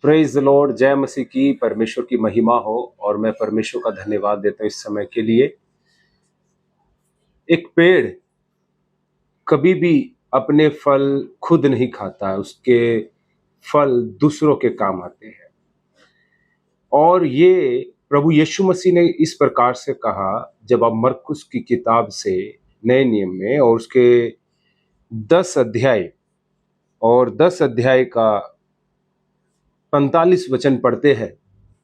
Praise the Lord. जय मसीह की। परमेश्वर की महिमा हो और मैं परमेश्वर का धन्यवाद देता हूँ इस समय के लिए। एक पेड़ कभी भी अपने फल खुद नहीं खाता है, उसके फल दूसरों के काम आते हैं। और ये प्रभु यीशु मसीह ने इस प्रकार से कहा जब आप मरकुस की किताब से नए नियम में और उसके 10 अध्याय और 10 अध्याय का 45 वचन पढ़ते हैं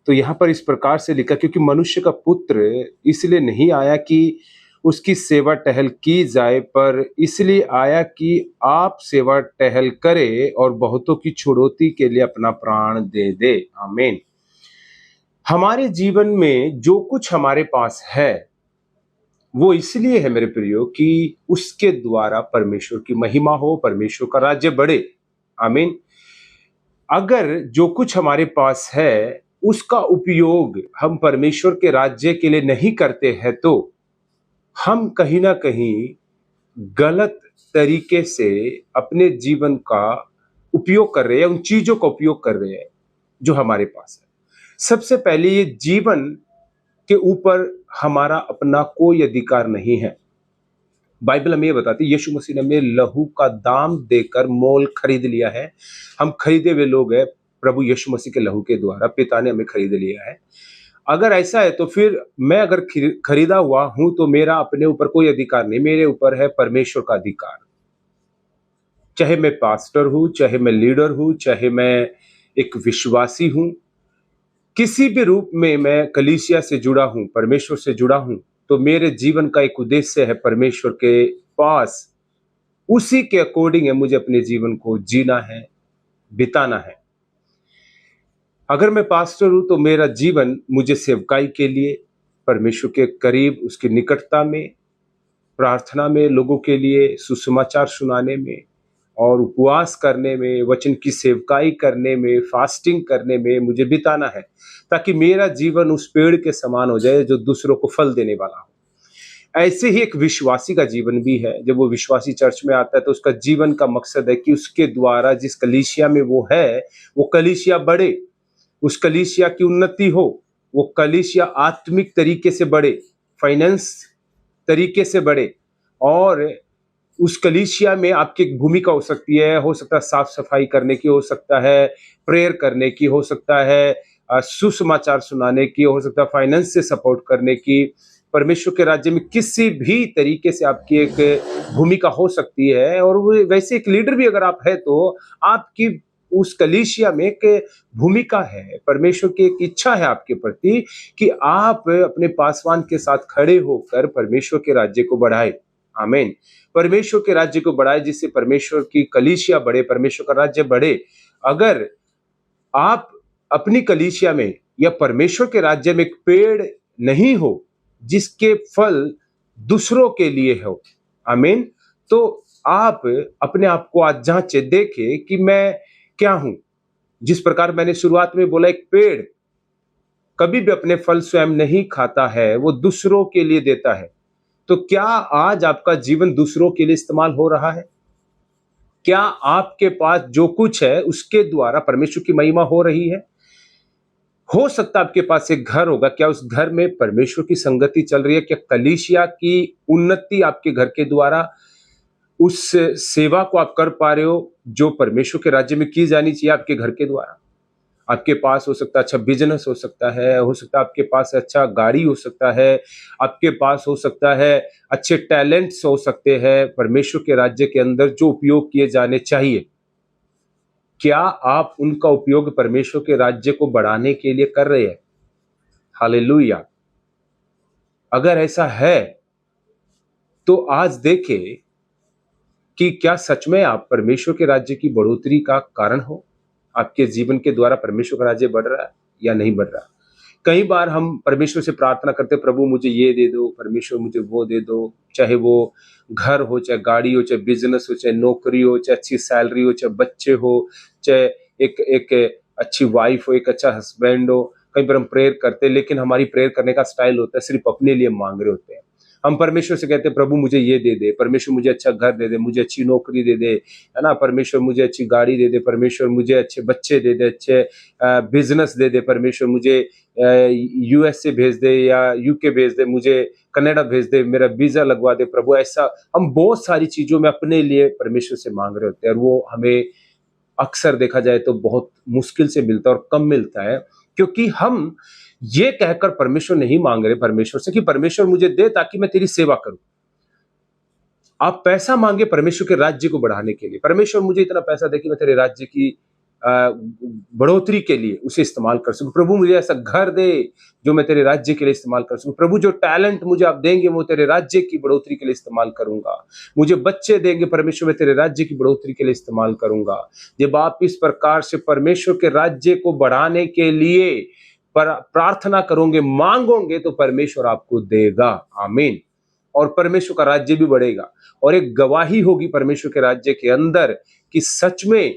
तो यहाँ पर इस प्रकार से लिखा, क्योंकि मनुष्य का पुत्र इसलिए नहीं आया कि उसकी सेवा टहल की जाए, पर इसलिए आया कि आप सेवा टहल करे और बहुतों की छुड़ौती के लिए अपना प्राण दे दे। आमीन। हमारे जीवन में जो कुछ हमारे पास है वो इसलिए है मेरे प्रियो कि उसके द्वारा परमेश्वर की महिमा हो, परमेश्वर का राज्य बढ़े। आमीन। अगर जो कुछ हमारे पास है उसका उपयोग हम परमेश्वर के राज्य के लिए नहीं करते हैं तो हम कहीं ना कहीं गलत तरीके से अपने जीवन का उपयोग कर रहे हैं, उन चीजों का उपयोग कर रहे हैं जो हमारे पास है। सबसे पहले ये जीवन के ऊपर हमारा अपना कोई अधिकार नहीं है। बाइबल हमें ये बताती है यीशु मसीह ने हमें लहू का दाम देकर मोल खरीद लिया है। हम खरीदे हुए लोग हैं प्रभु यीशु मसीह के लहू के द्वारा। पिता ने हमें खरीद लिया है। अगर ऐसा है तो फिर मैं अगर खरीदा हुआ हूं तो मेरा अपने ऊपर कोई अधिकार नहीं, मेरे ऊपर है परमेश्वर का अधिकार। चाहे मैं पास्टर हूं, चाहे मैं लीडर हूं, चाहे मैं एक विश्वासी हूं, किसी भी रूप में मैं कलीसिया से जुड़ा हूं, परमेश्वर से जुड़ा हूं, तो मेरे जीवन का एक उद्देश्य है परमेश्वर के पास। उसी के अकॉर्डिंग है मुझे अपने जीवन को जीना है, बिताना है। अगर मैं पास्टर हूं तो मेरा जीवन मुझे सेवकाई के लिए, परमेश्वर के करीब, उसकी निकटता में, प्रार्थना में, लोगों के लिए सुसमाचार सुनाने में और उपवास करने में, वचन की सेवकाई करने में, फास्टिंग करने में मुझे बिताना है, ताकि मेरा जीवन उस पेड़ के समान हो जाए जो दूसरों को फल देने वाला हो। ऐसे ही एक विश्वासी का जीवन भी है। जब वो विश्वासी चर्च में आता है तो उसका जीवन का मकसद है कि उसके द्वारा जिस कलीसिया में वो है वो कलीसिया बढ़े, उस कलीसिया की उन्नति हो, वो कलीसिया आत्मिक तरीके से बढ़े, फाइनेंस तरीके से बढ़े। और उस कलीसिया में आपकी एक भूमिका हो सकती है, हो सकता है साफ सफाई करने की, हो सकता है प्रेयर करने की, हो सकता है सुसमाचार सुनाने की, हो सकता है फाइनेंस से सपोर्ट करने की। परमेश्वर के राज्य में किसी भी तरीके से आपकी एक भूमिका हो सकती है। और वैसे एक लीडर भी अगर आप है तो आपकी उस कलीसिया में एक भूमिका है, परमेश्वर की एक इच्छा है आपके प्रति कि आप अपने पासवान के साथ खड़े होकर परमेश्वर के राज्य को बढ़ाए। आमीन। परमेश्वर के राज्य को बढ़ाए, जिससे परमेश्वर की कलीसिया बढ़े, परमेश्वर का राज्य बढ़े। अगर आप अपनी कलीसिया में या परमेश्वर के राज्य में एक पेड़ नहीं हो जिसके फल दूसरों के लिए हो, आमीन, तो आप अपने आप को आज जांचे, देखे कि मैं क्या हूं। जिस प्रकार मैंने शुरुआत में बोला, एक पेड़ कभी भी अपने फल स्वयं नहीं खाता है, वो दूसरों के लिए देता है। तो क्या आज आपका जीवन दूसरों के लिए इस्तेमाल हो रहा है? क्या आपके पास जो कुछ है उसके द्वारा परमेश्वर की महिमा हो रही है? हो सकता है आपके पास एक घर होगा, क्या उस घर में परमेश्वर की संगति चल रही है? क्या कलीसिया की उन्नति आपके घर के द्वारा, उस सेवा को आप कर पा रहे हो जो परमेश्वर के राज्य में की जानी चाहिए आपके घर के द्वारा? आपके पास हो सकता है अच्छा बिजनेस हो सकता है, हो सकता है आपके पास अच्छा गाड़ी हो सकता है, आपके पास हो सकता है अच्छे टैलेंट्स हो सकते हैं परमेश्वर के राज्य के अंदर जो उपयोग किए जाने चाहिए। क्या आप उनका उपयोग परमेश्वर के राज्य को बढ़ाने के लिए कर रहे हैं? हालेलुया। अगर ऐसा है तो आज देखें कि क्या सच में आप परमेश्वर के राज्य की बढ़ोतरी का कारण हो? आपके जीवन के द्वारा परमेश्वर का राज्य बढ़ रहा है या नहीं बढ़ रहा? कई बार हम परमेश्वर से प्रार्थना करते, प्रभु मुझे ये दे दो, परमेश्वर मुझे वो दे दो, चाहे वो घर हो, चाहे गाड़ी हो, चाहे बिजनेस हो, चाहे नौकरी हो, चाहे अच्छी सैलरी हो, चाहे बच्चे हो, चाहे एक एक अच्छी वाइफ हो, एक अच्छा हस्बैंड हो। कई बार हम प्रेयर करते हैं लेकिन हमारी प्रेयर करने का स्टाइल होता है सिर्फ अपने लिए मांग रहे होते हैं। हम परमेश्वर से कहते हैं प्रभु मुझे ये दे दे, परमेश्वर मुझे अच्छा घर दे दे, मुझे अच्छी नौकरी दे दे, है ना, परमेश्वर मुझे अच्छी गाड़ी दे दे, परमेश्वर मुझे अच्छे बच्चे दे दे, अच्छे बिजनेस दे दे, परमेश्वर मुझे यूएसए भेज दे या यूके भेज दे, मुझे कनाडा भेज दे, मेरा वीजा लगवा दे प्रभु। ऐसा हम बहुत सारी चीजों में अपने लिए परमेश्वर से मांग रहे होते हैं, और वो हमें अक्सर देखा जाए तो बहुत मुश्किल से मिलता है और कम मिलता है, क्योंकि हम ये कहकर परमेश्वर नहीं मांग रहे परमेश्वर से कि परमेश्वर मुझे दे ताकि मैं तेरी सेवा करूं। आप पैसा मांगे परमेश्वर के राज्य को बढ़ाने के लिए, परमेश्वर मुझे इतना पैसा दे कि मैं तेरे राज्य की बढ़ोतरी के लिए उसे इस्तेमाल कर सकूं। प्रभु मुझे ऐसा घर दे जो मैं तेरे राज्य के लिए इस्तेमाल कर सकूं। प्रभु जो टैलेंट मुझे आप देंगे वो तेरे राज्य की बढ़ोतरी के लिए इस्तेमाल करूंगा। मुझे बच्चे देंगे परमेश्वर, मैं तेरे राज्य की बढ़ोतरी के लिए इस्तेमाल करूंगा। जब आप इस प्रकार से परमेश्वर के राज्य को बढ़ाने के लिए प्रार्थना करोगे, मांगोगे, तो परमेश्वर आपको देगा। आमीन। और परमेश्वर का राज्य भी बढ़ेगा, और एक गवाही होगी परमेश्वर के राज्य के अंदर कि सच में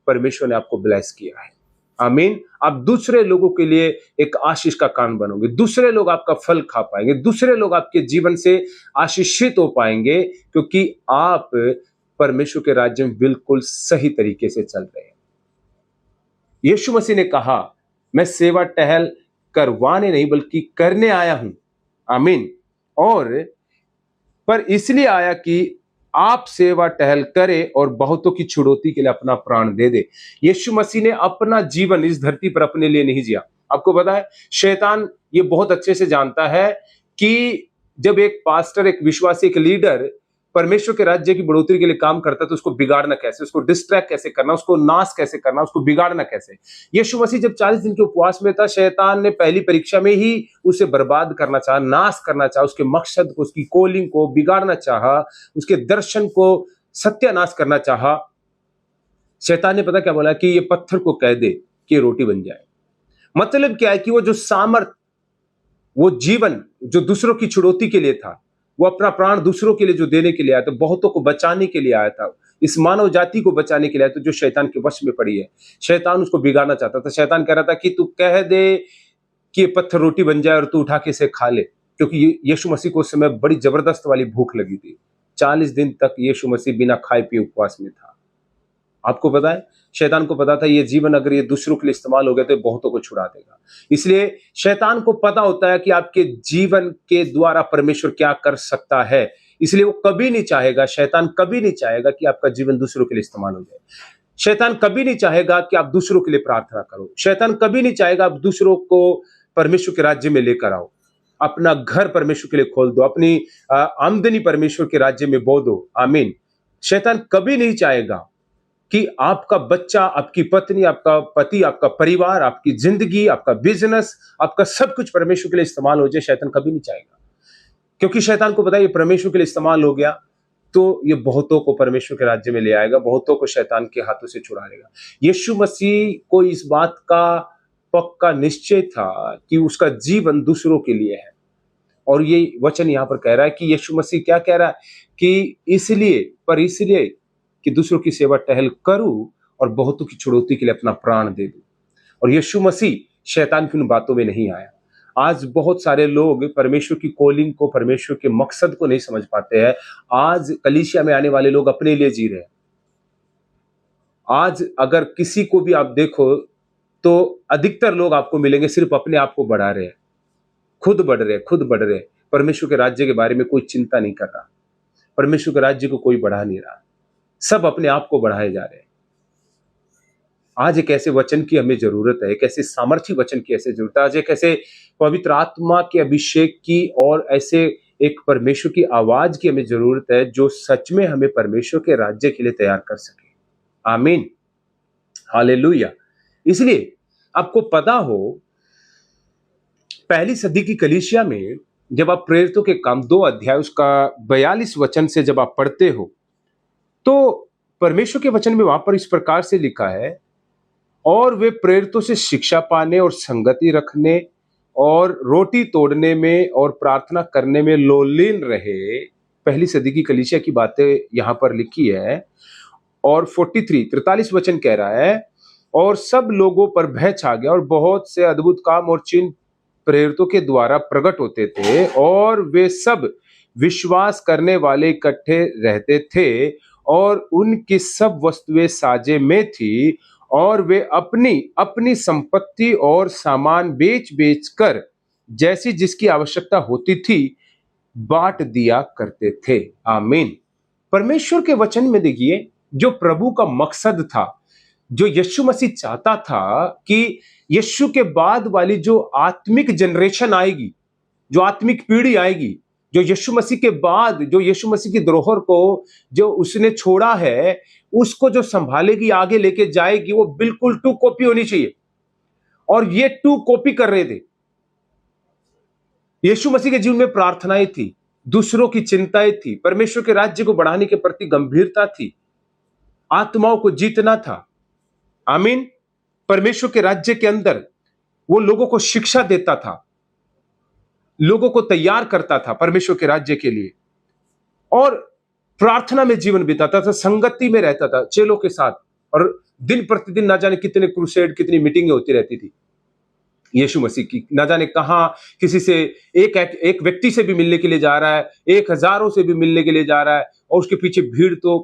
परमेश्वर ने आपको ब्लेस किया है। आमीन। आप दूसरे लोगों के लिए एक आशीष का कान बनोगे, दूसरे लोग आपका फल खा पाएंगे, दूसरे लोग आपके जीवन से आशीषित हो पाएंगे, क्योंकि आप परमेश्वर के राज्य में बिल्कुल सही तरीके से चल रहे हैं। यीशु मसीह ने कहा, मैं सेवा टहल करवाने नहीं बल्कि करने आया हूं। आमीन। और पर इसलिए आया कि आप सेवा टहल करें और बहुतों की छुड़ौती के लिए अपना प्राण दे दे। यीशु मसीह ने अपना जीवन इस धरती पर अपने लिए नहीं जिया। आपको पता है, शैतान ये बहुत अच्छे से जानता है कि जब एक पास्टर, एक विश्वासी, एक लीडर परमेश्वर के राज्य की बढ़ोतरी के लिए काम करता है तो उसको बिगाड़ना कैसे, उसको डिस्ट्रैक्ट कैसे करना, उसको नाश कैसे करना, उसको बिगाड़ना कैसे। यीशु मसीह जब 40 दिन के उपवास में था, शैतान ने पहली परीक्षा में ही उसे बर्बाद करना चाहा, नाश करना चाहा, उसके मकसद को, उसकी कॉलिंग को बिगाड़ना चाहा, उसके दर्शन को सत्यानाश करना चाहा। शैतान ने पता क्या बोला कि ये पत्थर को कह दे कि ये रोटी बन जाए। मतलब क्या है कि वो जो सामर्थ, वो जीवन जो दूसरों की छुड़ौती के लिए था, वो अपना प्राण दूसरों के लिए जो देने के लिए आया था, बहुतों को बचाने के लिए आया था, इस मानव जाति को बचाने के लिए आया था जो शैतान के वश में पड़ी है। शैतान उसको बिगाड़ना चाहता था। शैतान कह रहा था कि तू कह दे कि ये पत्थर रोटी बन जाए और तू उठा के इसे खा ले, क्योंकि यीशु मसीह को उस समय बड़ी जबरदस्त वाली भूख लगी थी। 40 दिन तक यीशु मसीह बिना खाए पिए उपवास में था। आपको पता है, शैतान को पता था ये जीवन अगर ये दूसरों के लिए इस्तेमाल हो गया तो बहुतों को छुड़ा देगा। इसलिए शैतान को पता होता है कि आपके जीवन के द्वारा परमेश्वर क्या कर सकता है। इसलिए वो कभी नहीं चाहेगा, शैतान कभी नहीं चाहेगा कि आपका जीवन दूसरों के लिए इस्तेमाल हो जाए। शैतान कभी नहीं चाहेगा कि आप दूसरों के लिए प्रार्थना करो। शैतान कभी नहीं चाहेगा आप दूसरों को परमेश्वर के राज्य में लेकर आओ। अपना घर परमेश्वर के लिए खोल दो, अपनी आमदनी परमेश्वर के राज्य में बो दो। आमीन। शैतान कभी नहीं चाहेगा कि आपका बच्चा, आपकी पत्नी, आपका पति, आपका परिवार, आपकी जिंदगी, आपका बिजनेस, आपका सब कुछ परमेश्वर के लिए इस्तेमाल हो जाए। शैतान कभी नहीं चाहेगा, क्योंकि शैतान को पता है ये परमेश्वर के लिए इस्तेमाल हो गया तो ये बहुतों को परमेश्वर के राज्य में ले आएगा, बहुतों को शैतान के हाथों से छुड़ा लेगा। यीशु मसीह को इस बात का पक्का निश्चय था कि उसका जीवन दूसरों के लिए है। और ये वचन यहां पर कह रहा है कि यीशु मसीह क्या कह रहा है कि इसलिए कि दूसरों की सेवा टहल करूं और बहुतों की छुड़ौती के लिए अपना प्राण दे दूं। और यीशु मसीह शैतान की उन बातों में नहीं आया। आज बहुत सारे लोग परमेश्वर की कॉलिंग को, परमेश्वर के मकसद को नहीं समझ पाते हैं। आज कलीसिया में आने वाले लोग अपने लिए जी रहे हैं। आज अगर किसी को भी आप देखो तो अधिकतर लोग आपको मिलेंगे सिर्फ अपने आप को बढ़ा रहे हैं, खुद बढ़ रहे हैं। परमेश्वर के राज्य के बारे में कोई चिंता नहीं कर रहा, परमेश्वर के राज्य को कोई बढ़ा नहीं रहा, सब अपने आप को बढ़ाए जा रहे हैं। आज एक ऐसे वचन की हमें जरूरत है, एक ऐसे सामर्थ्य वचन की ऐसे जरूरत है। आज एक ऐसे पवित्र आत्मा के अभिषेक की और ऐसे एक परमेश्वर की आवाज की हमें जरूरत है जो सच में हमें परमेश्वर के राज्य के लिए तैयार कर सके। आमीन। हालेलुया। इसलिए आपको पता हो, पहली सदी की कलीसिया में जब आप प्रेरितों के काम 2 अध्याय उसका 42 वचन से जब आप पढ़ते हो तो परमेश्वर के वचन में वहां पर इस प्रकार से लिखा है, और वे प्रेरितों से शिक्षा पाने और संगति रखने और रोटी तोड़ने में और प्रार्थना करने में लोलीन रहे। पहली सदी की कलीसिया की बातें यहां पर लिखी है। और 43 वचन कह रहा है, और सब लोगों पर भय छा गया और बहुत से अद्भुत काम और चिन्ह प्रेरितों के द्वारा प्रकट होते थे, और वे सब विश्वास करने वाले इकट्ठे रहते थे और उनकी सब वस्तुएं साझे में थी और वे अपनी अपनी संपत्ति और सामान बेच बेच कर जैसी जिसकी आवश्यकता होती थी बांट दिया करते थे। आमीन। परमेश्वर के वचन में देखिए, जो प्रभु का मकसद था, जो यीशु मसीह चाहता था कि यीशु के बाद वाली जो आत्मिक जनरेशन आएगी, जो आत्मिक पीढ़ी आएगी, जो यीशु मसीह के बाद, जो यीशु मसीह की धरोहर को जो उसने छोड़ा है, उसको जो संभालेगी, आगे लेके जाएगी, वो बिल्कुल टू कॉपी होनी चाहिए। और ये टू कॉपी कर रहे थे। यीशु मसीह के जीवन में प्रार्थनाएं थी, दूसरों की चिंताएं थी, परमेश्वर के राज्य को बढ़ाने के प्रति गंभीरता थी, आत्माओं को जीतना था। आमीन। परमेश्वर के राज्य के अंदर वो लोगों को शिक्षा देता था, लोगों को तैयार करता था परमेश्वर के राज्य के लिए, और प्रार्थना में जीवन बिताता था, संगति में रहता था चेलों के साथ, और दिन प्रतिदिन ना जाने कितने क्रूसेड, कितनी मीटिंगें होती रहती थी यीशु मसीह की। ना जाने कहां किसी से एक व्यक्ति से भी मिलने के लिए जा रहा है, 1000 से भी मिलने के लिए जा रहा है, और उसके पीछे भीड़ तो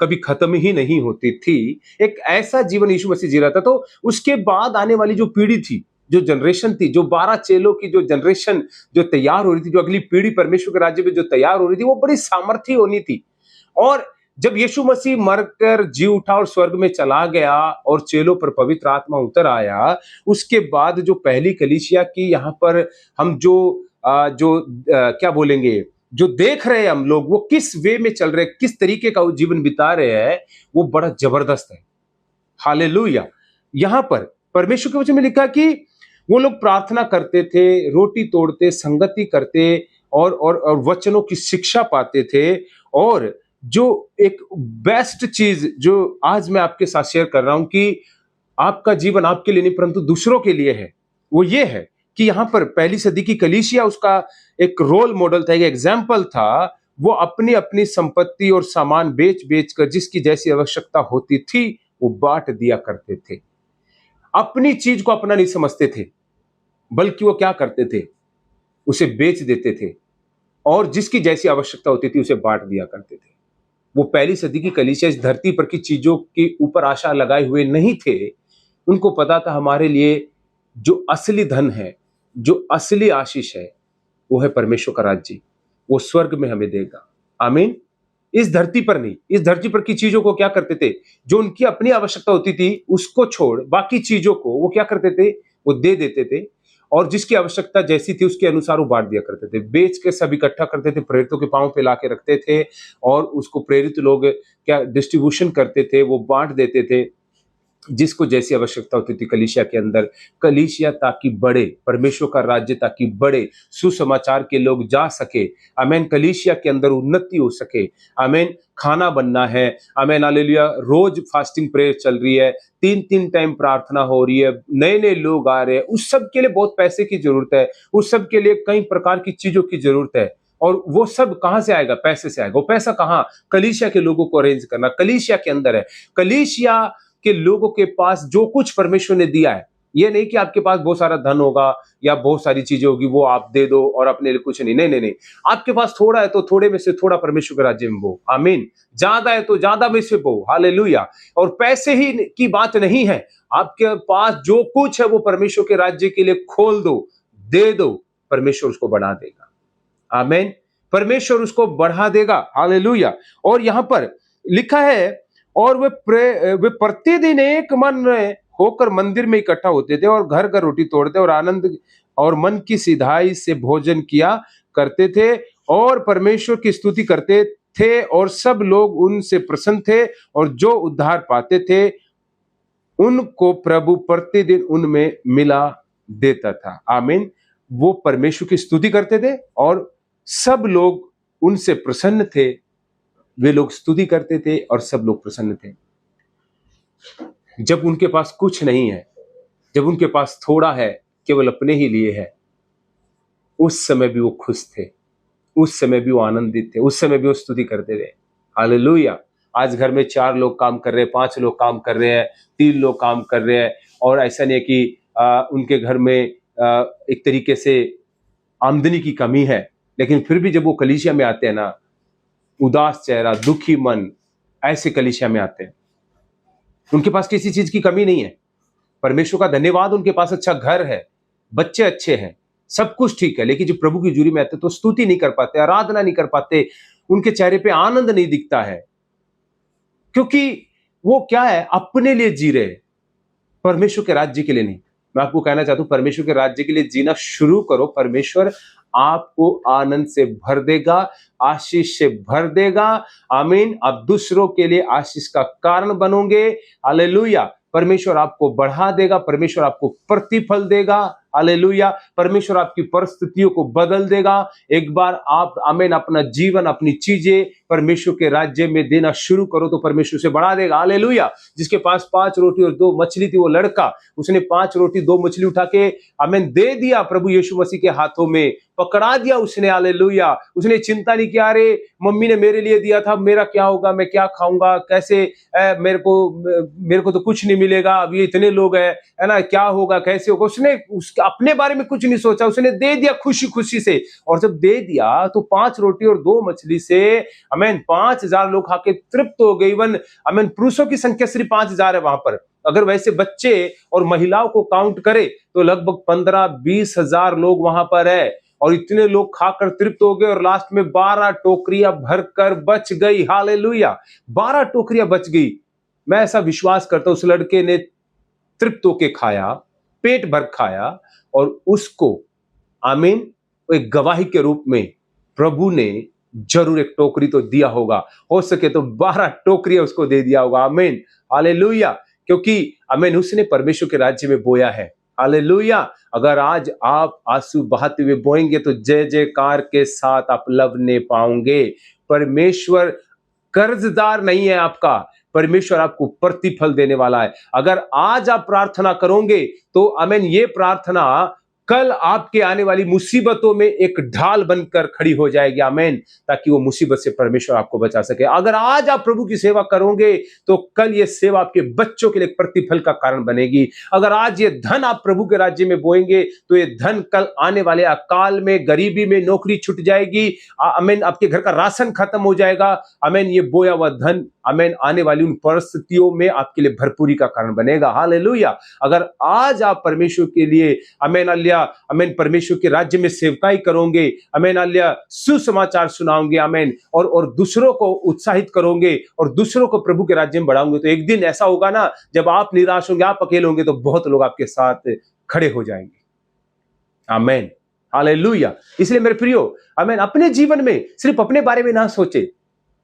कभी खत्म ही नहीं होती थी। एक ऐसा जीवन यीशु मसीह जी रहा था। तो उसके बाद आने वाली जो पीढ़ी थी, जो जनरेशन थी, जो 12 चेलों की जो जनरेशन जो तैयार हो रही थी, जो अगली पीढ़ी परमेश्वर के राज्य में जो तैयार हो रही थी, वो बड़ी सामर्थी होनी थी। और जब यीशु मसीह मरकर जी उठा और स्वर्ग में चला गया और चेलों पर पवित्र आत्मा उतर आया, उसके बाद जो पहली कलीसिया की यहाँ पर हम क्या बोलेंगे, जो देख रहे हैं हम लोग, वो किस वे में चल रहे हैं, किस तरीके का वो जीवन बिता रहे हैं, वो बड़ा जबरदस्त है। हालेलुया। यहाँ पर परमेश्वर के वचन में लिखा कि वो लोग प्रार्थना करते थे, रोटी तोड़ते, संगति करते और वचनों की शिक्षा पाते थे। और जो एक बेस्ट चीज जो आज मैं आपके साथ शेयर कर रहा हूं कि आपका जीवन आपके लिए नहीं परंतु दूसरों के लिए है, वो ये है कि यहां पर पहली सदी की कलीसिया उसका एक रोल मॉडल था, एक एग्जाम्पल था। वो अपनी अपनी संपत्ति और सामान बेच बेच कर जिसकी जैसी आवश्यकता होती थी वो बांट दिया करते थे। अपनी चीज को अपना नहीं समझते थे, बल्कि वो क्या करते थे, उसे बेच देते थे और जिसकी जैसी आवश्यकता होती थी उसे बांट दिया करते थे। वो पहली सदी की कलीसिया इस धरती पर की चीजों के ऊपर आशा लगाए हुए नहीं थे। उनको पता था हमारे लिए जो असली धन है, जो असली आशीष है, वो है परमेश्वर का राज्य। वो स्वर्ग में हमें देगा। आमीन। इस धरती पर नहीं, इस धरती पर की चीजों को क्या करते थे, जो उनकी अपनी आवश्यकता होती थी उसको छोड़ बाकी चीजों को वो क्या करते थे, वो दे देते थे, और जिसकी आवश्यकता जैसी थी उसके अनुसार वो बांट दिया करते थे। बेच के सब इकट्ठा करते थे, प्रेरितों के पांव पे लाके रखते थे, और उसको प्रेरित लोग क्या डिस्ट्रीब्यूशन करते थे, वो बांट देते थे जिसको जैसी आवश्यकता होती थी कलीसिया के अंदर। कलीसिया ताकि बढ़े, परमेश्वर का राज्य ताकि बढ़े, सुसमाचार के लोग जा सके। आमेन। कलीसिया के अंदर उन्नति हो सके। आमेन। खाना बनना है। आमेन। हालेलुया। रोज फास्टिंग प्रेयर चल रही है, 3-3 टाइम प्रार्थना हो रही है, नए नए लोग आ रहे हैं। उस सब के लिए बहुत पैसे की जरूरत है, उस सब के लिए कई प्रकार की चीजों की जरूरत है। और वो सब कहां से आएगा? पैसे से आएगा। वो पैसा कहां? कलीसिया के लोगों को अरेंज करना, कलीसिया के अंदर है। कलीसिया के लोगों के पास जो कुछ परमेश्वर ने दिया है, ये नहीं कि आपके पास बहुत सारा धन होगा या बहुत सारी चीजें होगी वो आप दे दो और अपने लिए कुछ नहीं। नहीं नहीं नहीं, आपके पास थोड़ा है तो थोड़े में से थोड़ा परमेश्वर के राज्य में बो। आमीन। ज्यादा है तो ज्यादा में से बो। हालेलुया। और पैसे ही की बात नहीं है, आपके पास जो कुछ है वो परमेश्वर के राज्य के लिए खोल दो, दे दो, परमेश्वर उसको बढ़ा देगा। आमीन। परमेश्वर उसको बढ़ा देगा। हालेलुया। और यहां पर लिखा है, और वे प्रतिदिन एक मन में होकर मंदिर में इकट्ठा होते थे और घर घर रोटी तोड़ते और आनंद और मन की सिधाई से भोजन किया करते थे और परमेश्वर की स्तुति करते थे, और सब लोग उनसे प्रसन्न थे, और जो उद्धार पाते थे उनको प्रभु प्रतिदिन उनमें मिला देता था। आमीन। वो परमेश्वर की स्तुति करते थे और सब लोग उनसे प्रसन्न थे। वे लोग स्तुति करते थे और सब लोग प्रसन्न थे। जब उनके पास कुछ नहीं है, जब उनके पास थोड़ा है, केवल अपने ही लिए है, उस समय भी वो खुश थे, उस समय भी वो आनंदित थे, उस समय भी वो स्तुति करते थे। हालेलुया। आज घर में 4 लोग काम कर रहे हैं, 5 लोग काम कर रहे हैं, 3 लोग काम कर रहे हैं, और ऐसा नहीं है कि उनके घर में एक तरीके से आमदनी की कमी है, लेकिन फिर भी जब वो कलीसिया में आते हैं ना, उदास चेहरा, दुखी मन, ऐसे कलीसिया में आते हैं। उनके पास किसी चीज की कमी नहीं है, परमेश्वर का धन्यवाद, उनके पास अच्छा घर है, बच्चे अच्छे हैं, सब कुछ ठीक है, लेकिन जब प्रभु की हजूरी में आते तो स्तुति नहीं कर पाते, आराधना नहीं कर पाते, उनके चेहरे पे आनंद नहीं दिखता है, क्योंकि वो क्या है, अपने लिए जी रहे, परमेश्वर के राज्य के लिए नहीं। मैं आपको कहना चाहता हूं, परमेश्वर के राज्य के लिए जीना शुरू करो, परमेश्वर आपको आनंद से भर देगा, आशीष से भर देगा। आमीन। आप दूसरों के लिए आशीष का कारण बनोगे। हालेलुया। परमेश्वर आपको बढ़ा देगा, परमेश्वर आपको प्रतिफल देगा। हालेलुया। परमेश्वर आपकी परिस्थितियों को बदल देगा। एक बार आप आमीन अपना जीवन, अपनी चीजें परमेश्वर के राज्य में देना शुरू करो तो परमेश्वर से बढ़ा देगा। हालेलुया। जिसके पास 5 रोटी और 2 मछली थी, वो लड़का, उसने 5 रोटी 2 मछली उठा के आमीन दे दिया प्रभु यीशु मसीह के हाथों में, पकड़ा दिया उसने। हालेलुया। उसने चिंता नहीं किया, अरे मम्मी ने मेरे लिए दिया था, मेरा क्या होगा, मैं क्या खाऊंगा, कैसे मेरे को तो कुछ नहीं मिलेगा, अब ये इतने लोग हैं, है ना, क्या होगा, कैसे होगा। उसने अपने बारे में कुछ नहीं सोचा, उसने दे दिया खुशी खुशी से। और जब दे दिया तो 5 रोटी और 2 मछली से आमीन 5000 लोग खा के तृप्त हो गए। इवन आमीन पुरुषों की संख्या सिर्फ 5000 है वहां पर। अगर वैसे बच्चे और महिलाओं को काउंट करे तो लगभग 15-20 हजार लोग वहां पर है, और इतने लोग खाकर तृप्त हो गए, और लास्ट में 12 टोकरियां भरकर बच गई। हालेलुया। 12 टोकरियां बच गई। मैं ऐसा विश्वास करता हूं उस लड़के ने तृप्त होके खाया, पेट भर खाया, और उसको आमीन एक गवाही के रूप में प्रभु ने जरूर एक टोकरी तो दिया होगा, हो सके तो 12 टोकरियां उसको दे दिया होगा। आमीन। हालेलुया। क्योंकि आमीन उसने परमेश्वर के राज्य में बोया है। हालेलुया। अगर आज आप आंसू बहाते हुए बोएंगे तो जय जयकार के साथ आप लवने पाओगे। परमेश्वर कर्जदार नहीं है आपका, परमेश्वर आपको प्रतिफल देने वाला है। अगर आज आप प्रार्थना करोगे तो आमीन ये प्रार्थना कल आपके आने वाली मुसीबतों में एक ढाल बनकर खड़ी हो जाएगी। आमीन। ताकि वो मुसीबत से परमेश्वर आपको बचा सके। अगर आज आप प्रभु की सेवा करोगे तो कल ये सेवा आपके बच्चों के लिए प्रतिफल का कारण बनेगी। अगर आज ये धन आप प्रभु के राज्य में बोएंगे तो ये धन कल आने वाले अकाल में, गरीबी में, नौकरी छूट जाएगी। आमीन। आपके घर का राशन खत्म हो जाएगा। आमीन। ये बोया हुआ धन आमीन आने वाली उन परिस्थितियों में आपके लिए भरपूरी का कारण बनेगा। हालेलुया। अगर आज आप परमेश्वर के लिए आमीन आमीन परमेश्वर के राज्य में सेवकाई करोगे, आमीन सुसमाचार सुनाओगे, आमीन और दूसरों को उत्साहित करोगे और दूसरों को प्रभु के राज्य में बढ़ाओगे, तो एक दिन ऐसा होगा ना, जब आप निराश होंगे, आप अकेले होंगे, तो बहुत लोग आपके साथ खड़े हो जाएंगे। आमीन। हालेलुया। इसलिए मेरे प्रियो, आमीन अपने जीवन में सिर्फ अपने बारे में ना सोचे।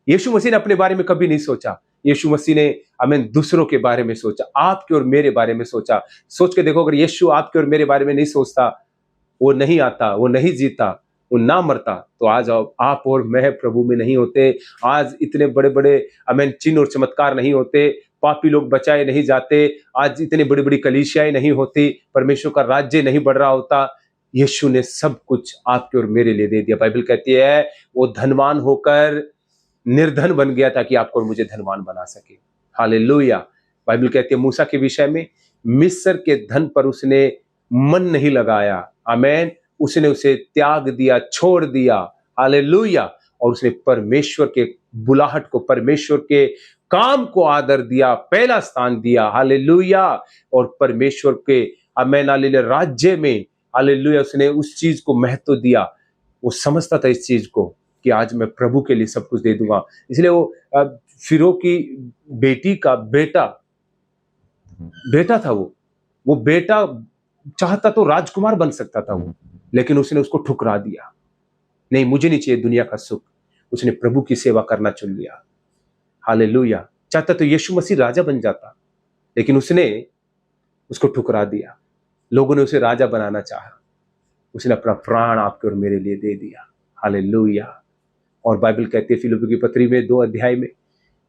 यीशु मसीह ने अपने बारे में कभी नहीं सोचा। यीशु मसीह ने आमीन दूसरों के बारे में सोचा, आपके और मेरे बारे में सोचा। सोच के देखो, अगर यीशु आपके और मेरे बारे में नहीं सोचता, वो नहीं आता, वो नहीं जीता, वो ना मरता, तो आज आप और मैं प्रभु में नहीं होते। आज इतने बड़े बड़े आमीन चिन्ह और चमत्कार नहीं होते, पापी लोग बचाए नहीं जाते, आज इतने बड़ी बड़ी कलीसियाएं नहीं होती, परमेश्वर का राज्य नहीं बढ़ रहा होता। यीशु ने सब कुछ आपके और मेरे लिए दे दिया। बाइबल कहती है वो धनवान होकर निर्धन बन गया ताकि आपको और मुझे धनवान बना सके। हालेलुया। बाइबल कहती है मूसा के विषय में, मिस्र के धन पर उसने मन नहीं लगाया। आमीन। उसने उसे त्याग दिया, छोड़ दिया। हालेलुया। और उसने परमेश्वर के बुलाहट को, परमेश्वर के काम को आदर दिया, पहला स्थान दिया। हालेलुया। और परमेश्वर के आमीन हालेलुया राज्य में हालेलुया उसने उस चीज को महत्व दिया। वो समझता था इस चीज को कि आज मैं प्रभु के लिए सब कुछ दे दूंगा। इसलिए वो फिरो की बेटी का बेटा था। वो बेटा चाहता तो राजकुमार बन सकता था वो, लेकिन उसने उसको ठुकरा दिया। नहीं, मुझे नहीं चाहिए दुनिया का सुख। उसने प्रभु की सेवा करना चुन लिया। हालेलुया। चाहता तो यीशु मसीह राजा बन जाता, लेकिन उसने उसको ठुकरा दिया। लोगों ने उसे राजा बनाना चाहा, उसने अपना प्राण आपके और मेरे लिए दे दिया। हालेलुया। और बाइबल कहती है फिलिप्पी की पत्री में 2 अध्याय में,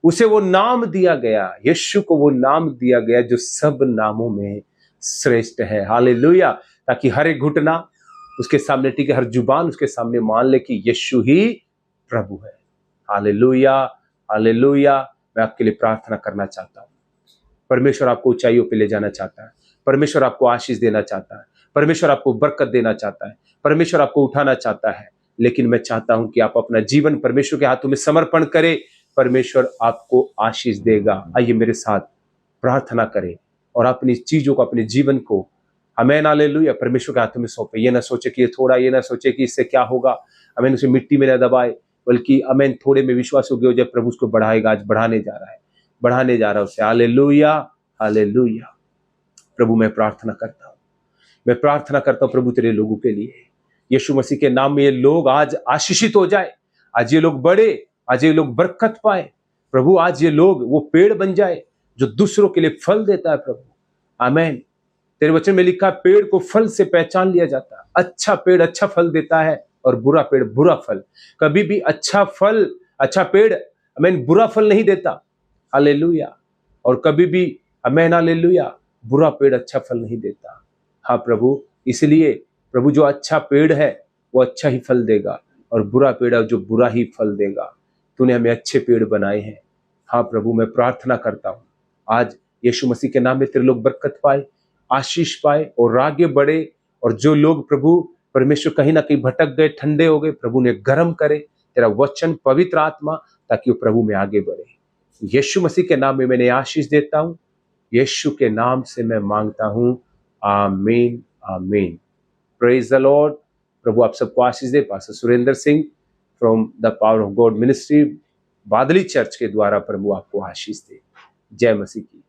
उसे वो नाम दिया गया, यीशु को वो नाम दिया गया जो सब नामों में श्रेष्ठ है। हालेलुया। ताकि हर एक घुटना उसके सामने टिके, हर जुबान उसके सामने मान ले कि यीशु ही प्रभु है। हालेलुया। हालेलुया। मैं आपके लिए प्रार्थना करना चाहता हूं। परमेश्वर आपको ऊंचाइयों पे ले जाना चाहता है। परमेश्वर आपको आशीष देना चाहता है। परमेश्वर आपको बरकत देना चाहता है। परमेश्वर आपको उठाना चाहता है। लेकिन मैं चाहता हूं कि आप अपना जीवन परमेश्वर के हाथों में समर्पण करें, परमेश्वर आपको आशीष देगा। आइए मेरे साथ प्रार्थना करें और अपनी चीजों को, अपने जीवन को आमेन हालेलुया परमेश्वर के हाथों में सौंपे। ये ना सोचे कि ये थोड़ा, ये ना सोचे कि इससे क्या होगा, आमेन उसे मिट्टी में ना दबाए, बल्कि आमेन थोड़े में विश्वास हो गया, जब प्रभु उसको बढ़ाएगा, आज बढ़ाने जा रहा है, बढ़ाने जा रहा है उसे। Hallelujah hallelujah. प्रभु मैं प्रार्थना करता हूँ, मैं प्रार्थना करता हूँ प्रभु तेरे लोगों के लिए, यीशु मसीह के नाम में ये लोग आज आशीषित हो जाए, आज ये लोग बढ़े, आज ये लोग बरकत पाए प्रभु, आज ये लोग वो पेड़ बन जाए जो दूसरों के लिए फल देता है प्रभु। आमेन। तेरे वचन में लिखा, पेड़ को फल से पहचान लिया जाता है। अच्छा पेड़ अच्छा फल देता है और बुरा पेड़ बुरा फल। कभी भी अच्छा फल, अच्छा पेड़ आमेन बुरा फल नहीं देता। हालेलुया। और कभी भी आमेन हालेलुया बुरा पेड़ अच्छा फल नहीं देता। हाँ प्रभु, इसलिए प्रभु जो अच्छा पेड़ है वो अच्छा ही फल देगा, और बुरा पेड़ है जो बुरा ही फल देगा। तूने हमें अच्छे पेड़ बनाए हैं। हाँ प्रभु, मैं प्रार्थना करता हूँ आज यीशु मसीह के नाम में तेरे लोग बरकत पाए, आशीष पाए और आगे बढ़े। और जो लोग प्रभु परमेश्वर कहीं ना कहीं भटक गए, ठंडे हो गए, प्रभु ने गर्म करे तेरा वचन, पवित्र आत्मा, ताकि वो प्रभु में आगे बढ़े। यीशु मसीह के नाम में मैंने आशीष देता हूँ, यीशु के नाम से मैं मांगता हूँ, आमीन आमीन। Praise the Lord. प्रभु आप सबको आशीष दे। Pastor Surendra Singh from the power of God ministry Badli church के द्वारा प्रभु आपको आशीष दे। जय मसीह की।